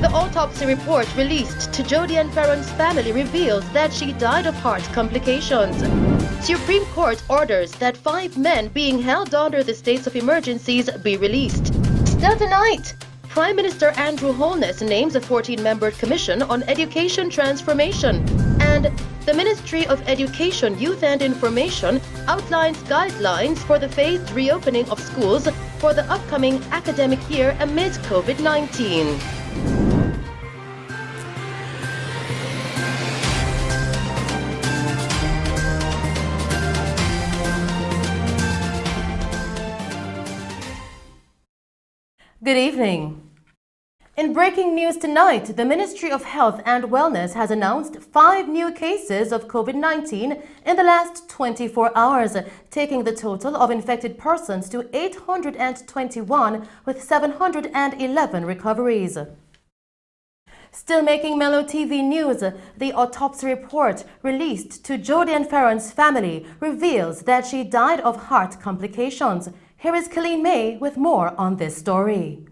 The autopsy report released to JODIAN FEARON'S family reveals that she died of heart complications. Supreme Court orders that 5 men being held under the states of emergencies be released. Still tonight, Prime Minister Andrew Holness names a 14-member commission on education transformation. And the Ministry of Education, Youth and Information outlines guidelines for the phased reopening of schools for the upcoming academic year amid COVID-19. Good evening. In breaking news tonight, the Ministry of Health and Wellness has announced 5 new cases of COVID-19 in the last 24 hours, taking the total of infected persons to 821 with 711 recoveries. Still making Mello TV news, the autopsy report released to JODIAN FEARON'S family reveals that she died of heart complications. Here is Colleen May with more on this story.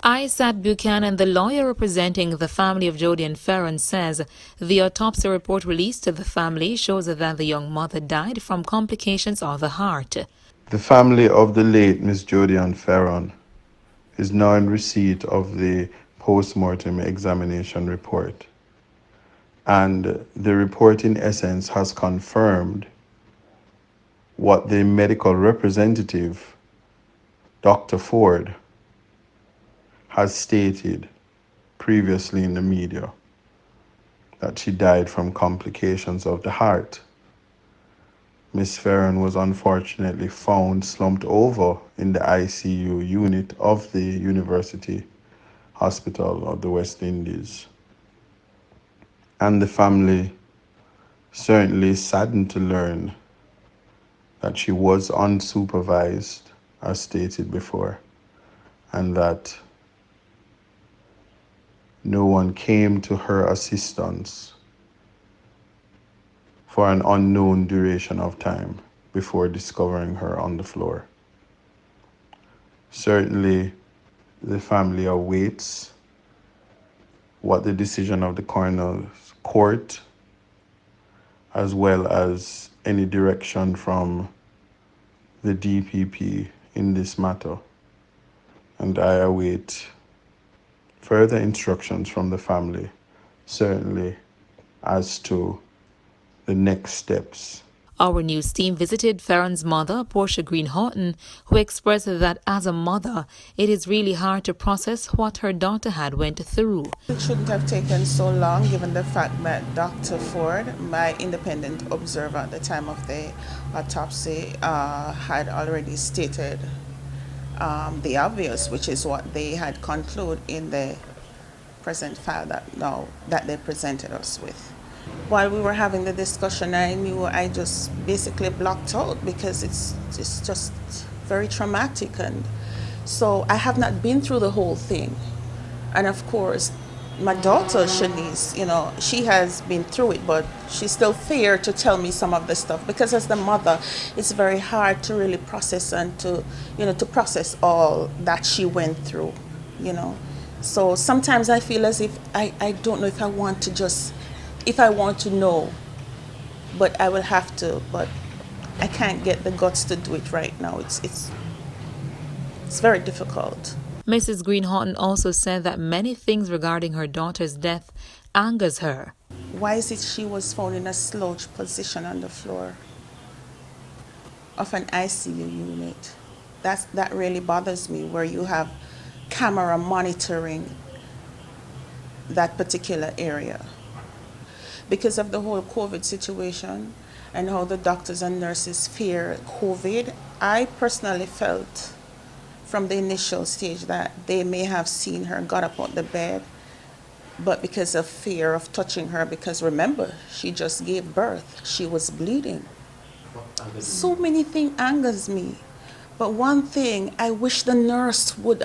Isat Buchanan, the lawyer representing the family of JODIAN FEARON, says the autopsy report released to the family shows that the young mother died from complications of the heart. The family of the late Miss JODIAN FEARON is now in receipt of the post-mortem examination report. And the report in essence has confirmed what the medical representative, Dr. Ford, has stated previously in the media, that she died from complications of the heart. Miss FEARON was unfortunately found slumped over in the ICU unit of the University Hospital of the West Indies. And the family certainly saddened to learn that she was unsupervised, as stated before, and that no one came to her assistance for an unknown duration of time before discovering her on the floor. Certainly, the family awaits what the decision of the coroner's court, as well as any direction from the DPP in this matter. And I await further instructions from the family, certainly as to the next steps. Our news team visited Farron's mother, Portia Green-Horton, who expressed that as a mother, it is really hard to process what her daughter had went through. It shouldn't have taken so long, given the fact that Dr. Ford, my independent observer at the time of the autopsy, had already stated the obvious, which is what they had concluded in the present file that they presented us with. While we were having the discussion, I knew I just basically blocked out because it's just very traumatic, and so I have not been through the whole thing. And of course, my daughter Shanice, she has been through it, but she's still feared to tell me some of the stuff because as the mother, it's very hard to really process and to process all that she went through, So sometimes I feel as if I don't know if I want to know, but I will have to, but I can't get the guts to do it right now. It's very difficult. Mrs. Green-Horton also said that many things regarding her daughter's death angers her. Why is it she was found in a slouched position on the floor of an ICU unit? That really bothers me, where you have camera monitoring that particular area. Because of the whole COVID situation and how the doctors and nurses fear COVID, I personally felt from the initial stage that they may have seen her, got up out the bed, but because of fear of touching her, because remember, she just gave birth, she was bleeding. So many things angers me. But one thing, I wish the nurse would,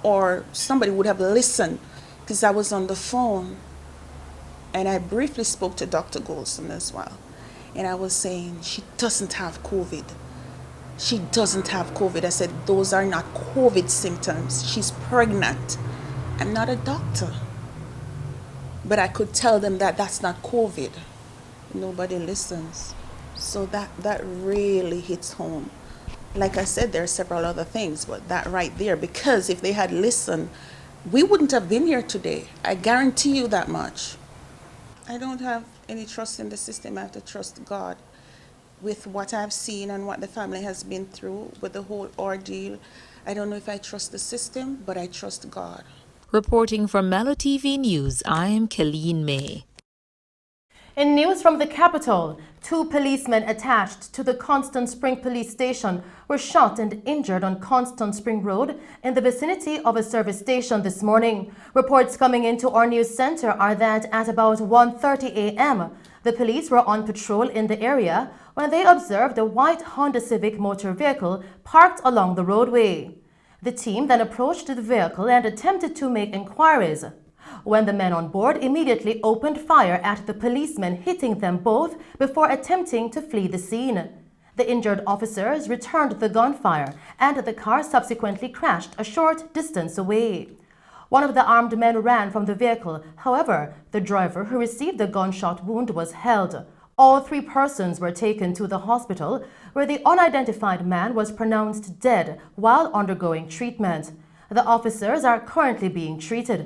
or somebody would have listened, because I was on the phone. And I briefly spoke to Dr. Golson as well. And I was saying, she doesn't have COVID. She doesn't have COVID. I said, those are not COVID symptoms. She's pregnant. I'm not a doctor. but I could tell them that that's not COVID. Nobody listens. So that really hits home. Like I said, there are several other things, but that right there, because if they had listened, we wouldn't have been here today. I guarantee you that much. I don't have any trust in the system. I have to trust God. With what I've seen and what the family has been through with the whole ordeal, I don't know if I trust the system, but I trust God. Reporting for Mello TV News, I am Colleen May. In news from the capital, 2 policemen attached to the Constant Spring police station were shot and injured on Constant Spring Road in the vicinity of a service station this morning. Reports coming into our news center are that at about 1:30 a.m., the police were on patrol in the area when they observed a white Honda Civic motor vehicle parked along the roadway. The team then approached the vehicle and attempted to make inquiries, when the men on board immediately opened fire at the policemen, hitting them both before attempting to flee the scene. The injured officers returned the gunfire, and the car subsequently crashed a short distance away. One of the armed men ran from the vehicle. However, the driver who received a gunshot wound was held. All 3 persons were taken to the hospital, where the unidentified man was pronounced dead while undergoing treatment. The officers are currently being treated.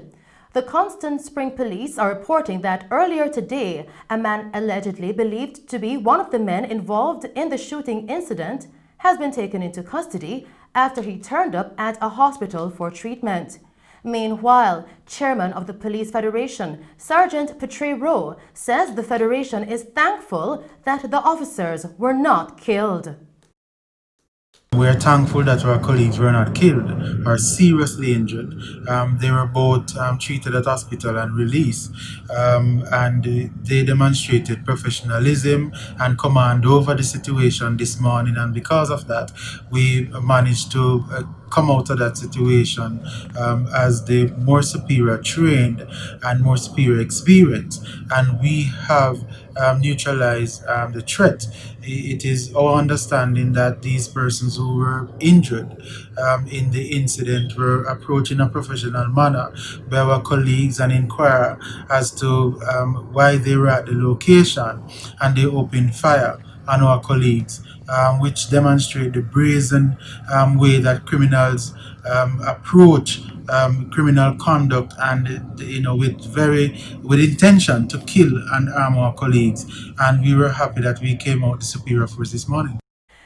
The Constant Spring Police are reporting that earlier today, a man allegedly believed to be one of the men involved in the shooting incident has been taken into custody after he turned up at a hospital for treatment. Meanwhile, Chairman of the Police Federation, Sergeant Petray Rowe, says the Federation is thankful that the officers were not killed. We are thankful that our colleagues were not killed or seriously injured. They were both treated at hospital and released, and they demonstrated professionalism and command over the situation this morning, and because of that we managed to come out of that situation as the more superior trained and more superior experience, and we have neutralized the threat. It is our understanding that these persons who were injured in the incident were approached in a professional manner by our colleagues and inquire as to why they were at the location, and they opened fire on our colleagues, which demonstrate the brazen way that criminals approach criminal conduct, and with intention to kill and harm our colleagues. And we were happy that we came out the superior force this morning.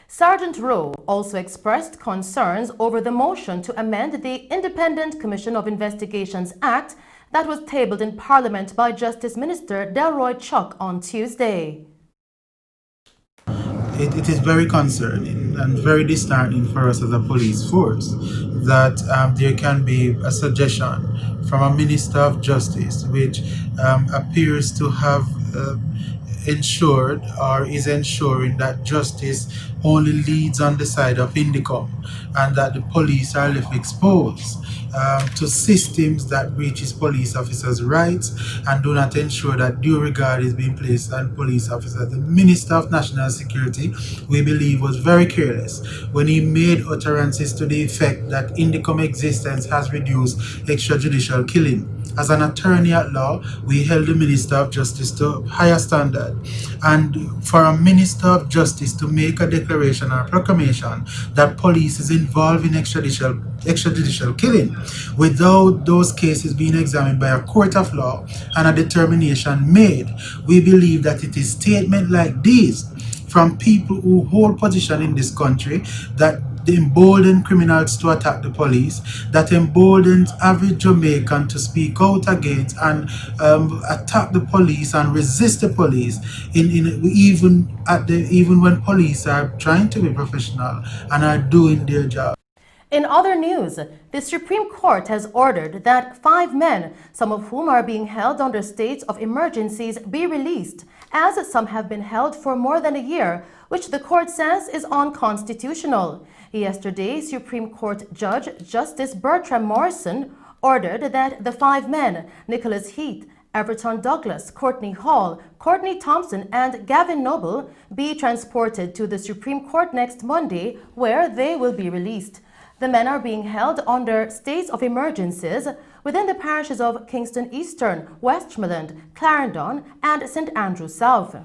Sergeant Rowe also expressed concerns over the motion to amend the Independent Commission of Investigations Act that was tabled in Parliament by Justice Minister Delroy Chuck on Tuesday. It is very concerning and very disheartening for us as a police force that there can be a suggestion from a Minister of Justice which appears to have ensured or is ensuring that justice only leads on the side of Indicom, and that the police are left exposed to systems that breaches police officers' rights and do not ensure that due regard is being placed on police officers. The Minister of National Security, we believe, was very careless when he made utterances to the effect that Indicom existence has reduced extrajudicial killing. As an attorney at law, we held the Minister of Justice to a higher standard. And for a Minister of Justice to make a declaration or proclamation that police is involved in extrajudicial killing without those cases being examined by a court of law and a determination made, we believe that it is statements like these from people who hold position in this country that embolden criminals to attack the police, that emboldens average Jamaican to speak out against and attack the police and resist the police, even when police are trying to be professional and are doing their job. In other news, the Supreme Court has ordered that 5 men, some of whom are being held under states of emergencies, be released, as some have been held for more than a year, which the court says is unconstitutional. Yesterday, Supreme Court Judge Justice Bertram Morrison ordered that the 5 men, Nicholas Heath, Everton Douglas, Courtney Hall, Courtney Thompson, and Gavin Noble, be transported to the Supreme Court next Monday, where they will be released. The men are being held under states of emergencies, within the parishes of Kingston Eastern, Westmoreland, Clarendon, and St. Andrew South.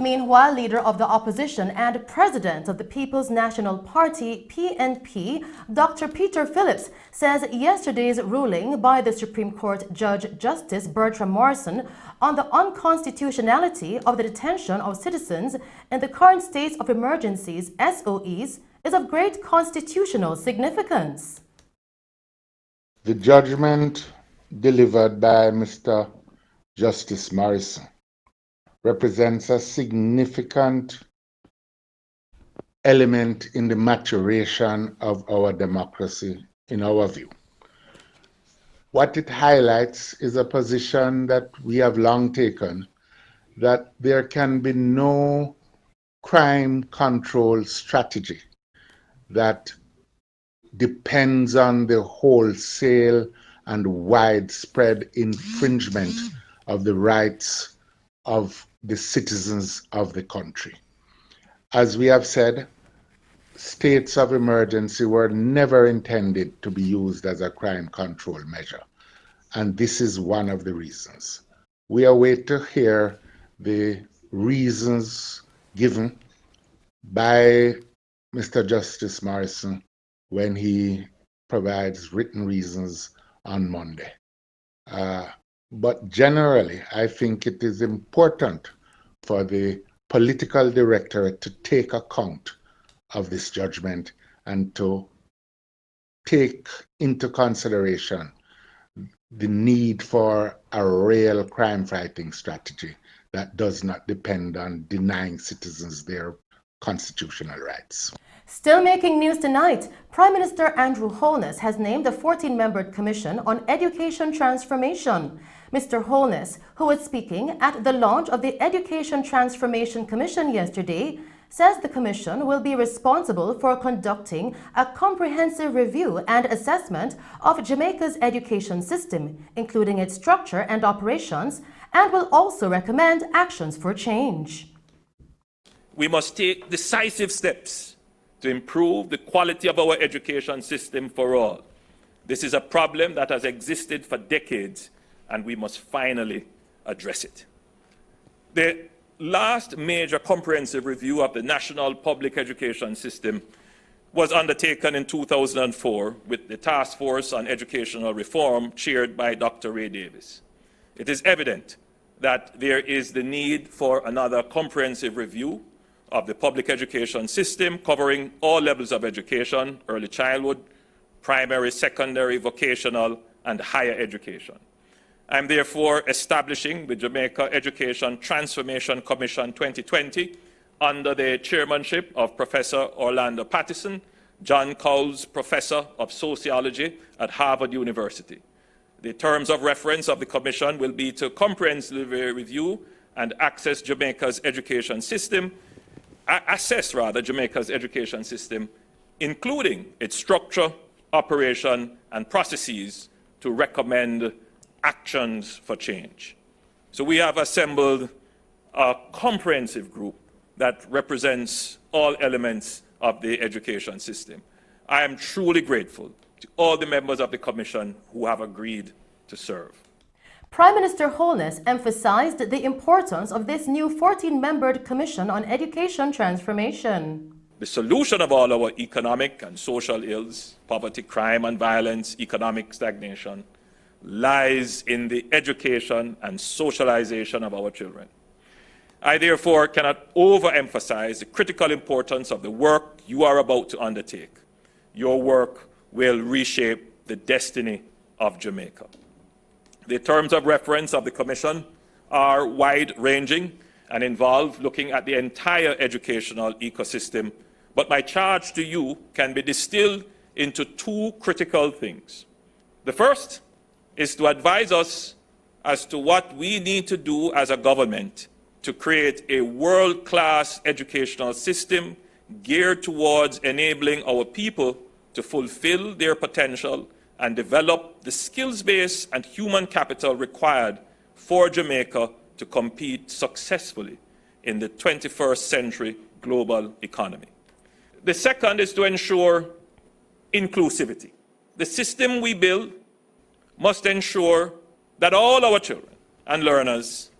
Meanwhile, leader of the opposition and president of the People's National Party, PNP, Dr. Peter Phillips, says yesterday's ruling by the Supreme Court Judge Justice Bertram Morrison on the unconstitutionality of the detention of citizens in the current states of emergencies, SOEs, is of great constitutional significance. The judgment delivered by Mr. Justice Morrison represents a significant element in the maturation of our democracy, in our view. What it highlights is a position that we have long taken, that there can be no crime control strategy that depends on the wholesale and widespread infringement of the rights of the citizens of the country. As we have said, states of emergency were never intended to be used as a crime control measure, and this is one of the reasons. We await to hear the reasons given by Mr. Justice Morrison when he provides written reasons on Monday. But generally, I think it is important for the political directorate to take account of this judgment and to take into consideration the need for a real crime-fighting strategy that does not depend on denying citizens their constitutional rights. Still making news tonight, Prime Minister Andrew Holness has named a 14-membered commission on education transformation. Mr. Holness, who was speaking at the launch of the Education Transformation Commission yesterday, says the commission will be responsible for conducting a comprehensive review and assessment of Jamaica's education system, including its structure and operations, and will also recommend actions for change. We must take decisive steps to improve the quality of our education system for all. This is a problem that has existed for decades, and we must finally address it. The last major comprehensive review of the national public education system was undertaken in 2004 with the Task Force on Educational Reform chaired by Dr. Ray Davis. It is evident that there is the need for another comprehensive review of the public education system covering all levels of education, early childhood, primary, secondary, vocational, and higher education. I am therefore establishing the Jamaica Education Transformation Commission 2020 under the chairmanship of Professor Orlando Pattison, John Cowles Professor of Sociology at Harvard University. The terms of reference of the commission will be to comprehensively review and assess Jamaica's education system, including its structure, operation, and processes to recommend actions for change. So we have assembled a comprehensive group that represents all elements of the education system. I am truly grateful to all the members of the Commission who have agreed to serve. Prime Minister Holness emphasized the importance of this new 14-membered Commission on Education Transformation. The solution of all our economic and social ills, poverty, crime and violence, economic stagnation, lies in the education and socialization of our children. I therefore cannot overemphasize the critical importance of the work you are about to undertake. Your work will reshape the destiny of Jamaica. The terms of reference of the Commission are wide-ranging and involve looking at the entire educational ecosystem, but my charge to you can be distilled into two critical things. The first is to advise us as to what we need to do as a government to create a world-class educational system geared towards enabling our people to fulfill their potential and develop the skills base and human capital required for Jamaica to compete successfully in the 21st century global economy. The second is to ensure inclusivity. The system we build must ensure that all our children and learners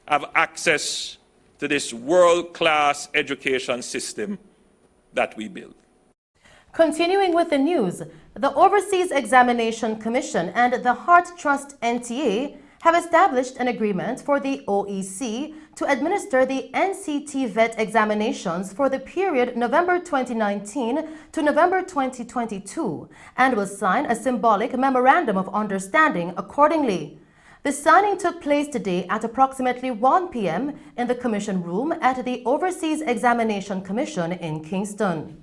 have access to this world-class education system that we build. Continuing with the news, the Overseas Examination Commission and the Heart Trust NTA have established an agreement for the OEC to administer the NCT VET examinations for the period November 2019 to November 2022 and will sign a symbolic memorandum of understanding accordingly. The signing took place today at approximately 1 p.m. in the Commission room at the Overseas Examination Commission in Kingston.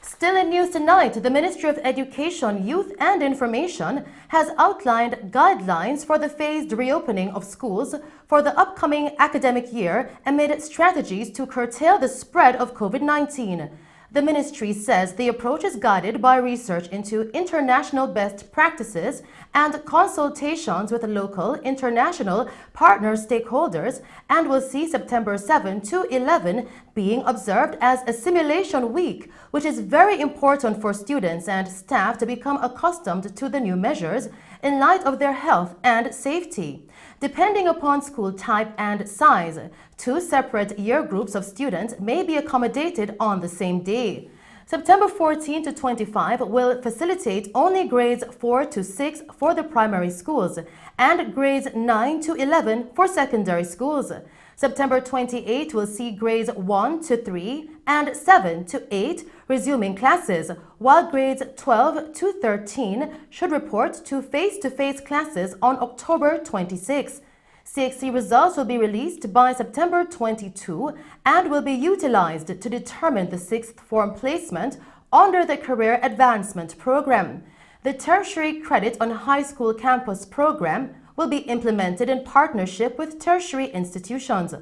Still in news tonight, the Ministry of Education, Youth and Information has outlined guidelines for the phased reopening of schools for the upcoming academic year amid strategies to curtail the spread of COVID-19. The ministry says the approach is guided by research into international best practices and consultations with local, international partner stakeholders and will see September 7 to 11 being observed as a simulation week, which is very important for students and staff to become accustomed to the new measures in light of their health and safety. Depending upon school type and size, 2 separate year groups of students may be accommodated on the same day. September 14 to 25 will facilitate only grades 4 to 6 for the primary schools and grades 9 to 11 for secondary schools. September 28 will see grades 1 to 3 and 7 to 8 resuming classes, while grades 12 to 13 should report to face-to-face classes on October 26. CXC results will be released by September 22 and will be utilized to determine the 6th form placement under the Career Advancement Program. The Tertiary Credit on High School Campus program will be implemented in partnership with tertiary institutions.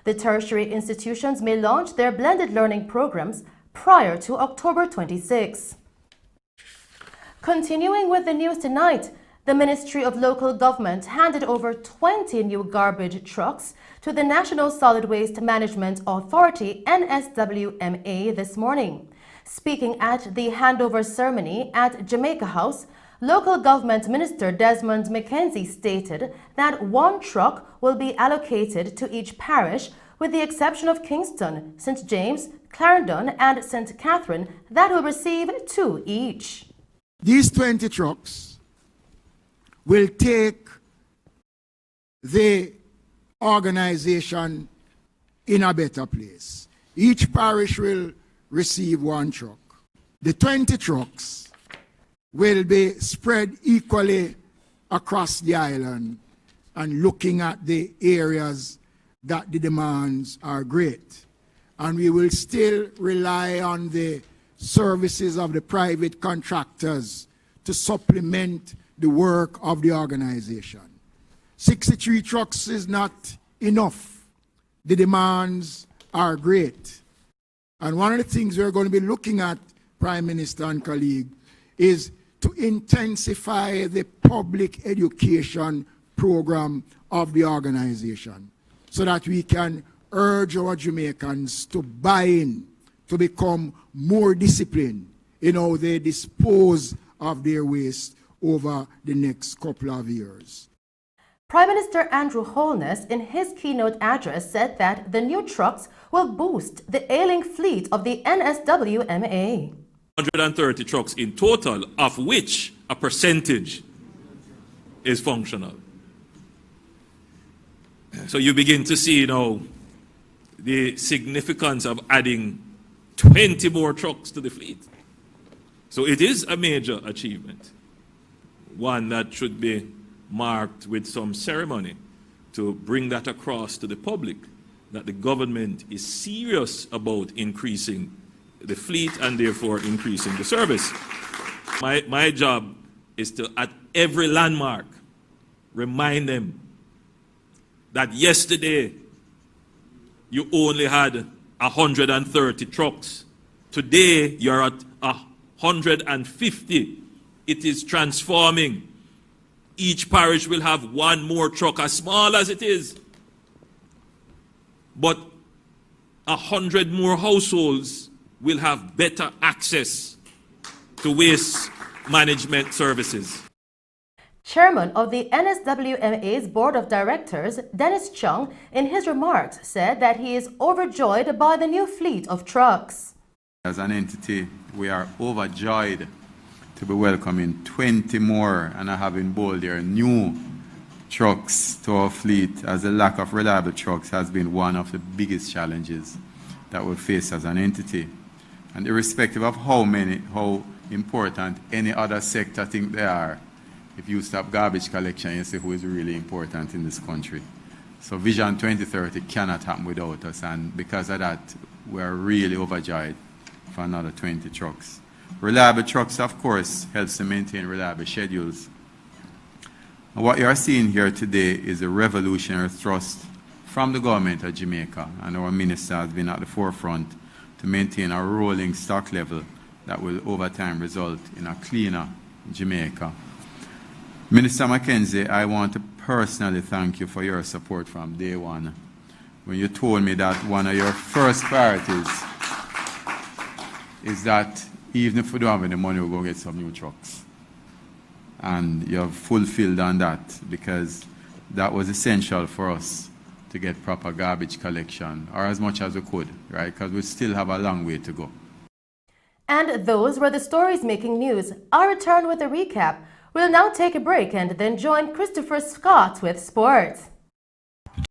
The tertiary institutions may launch their blended learning programs prior to October 26. Continuing with the news tonight, the Ministry of Local Government handed over 20 new garbage trucks to the National Solid Waste Management Authority NSWMA this morning. Speaking at the handover ceremony at Jamaica House, Local Government Minister Desmond McKenzie stated that 1 truck will be allocated to each parish with the exception of Kingston, St. James, Clarendon and St. Catherine that will receive 2 each. These 20 trucks will take the organization in a better place. Each parish will receive 1 truck. The 20 trucks will be spread equally across the island and looking at the areas that the demands are great. And we will still rely on the services of the private contractors to supplement the work of the organization. 63 trucks is not enough. The demands are great. And one of the things we're going to be looking at, Prime Minister and colleague, is to intensify the public education program of the organization so that we can urge our Jamaicans to buy in, to become more disciplined in how they dispose of their waste over the next couple of years. Prime Minister Andrew Holness, in his keynote address, said that the new trucks will boost the ailing fleet of the NSWMA. 130 trucks in total, of which a percentage is functional. So you begin to see now the significance of adding 20 more trucks to the fleet. So it is a major achievement, one that should be marked with some ceremony to bring that across to the public, that the government is serious about increasing the fleet and therefore increasing the service. My job is to, at every landmark, remind them that yesterday you only had 130 trucks. Today you're at 150. It is transforming. Each parish will have 1 more truck, as small as it is. But 100 more households will have better access to waste management services. Chairman of the NSWMA's Board of Directors, Dennis Chung, in his remarks said that he is overjoyed by the new fleet of trucks. As an entity, we are overjoyed to be welcoming 20 more, and I have in bold here, new trucks to our fleet, as the lack of reliable trucks has been one of the biggest challenges that we face as an entity. And irrespective of how important any other sector think they are, if you stop garbage collection, you see who is really important in this country. So Vision 2030 cannot happen without us, and because of that, we are really overjoyed for another 20 trucks. Reliable trucks, of course, helps to maintain reliable schedules. And what you are seeing here today is a revolutionary thrust from the government of Jamaica, and our minister has been at the forefront to maintain a rolling stock level that will over time result in a cleaner Jamaica. Minister Mackenzie, I want to personally thank you for your support from day one, when you told me that one of your first priorities is that even if we don't have any money, we'll go get some new trucks. And you have fulfilled on that, because that was essential for us to get proper garbage collection, or as much as we could, right? Because we still have a long way to go. And those were the stories making news. I'll return with a recap. We'll now take a break and then join Christopher Scott with sports.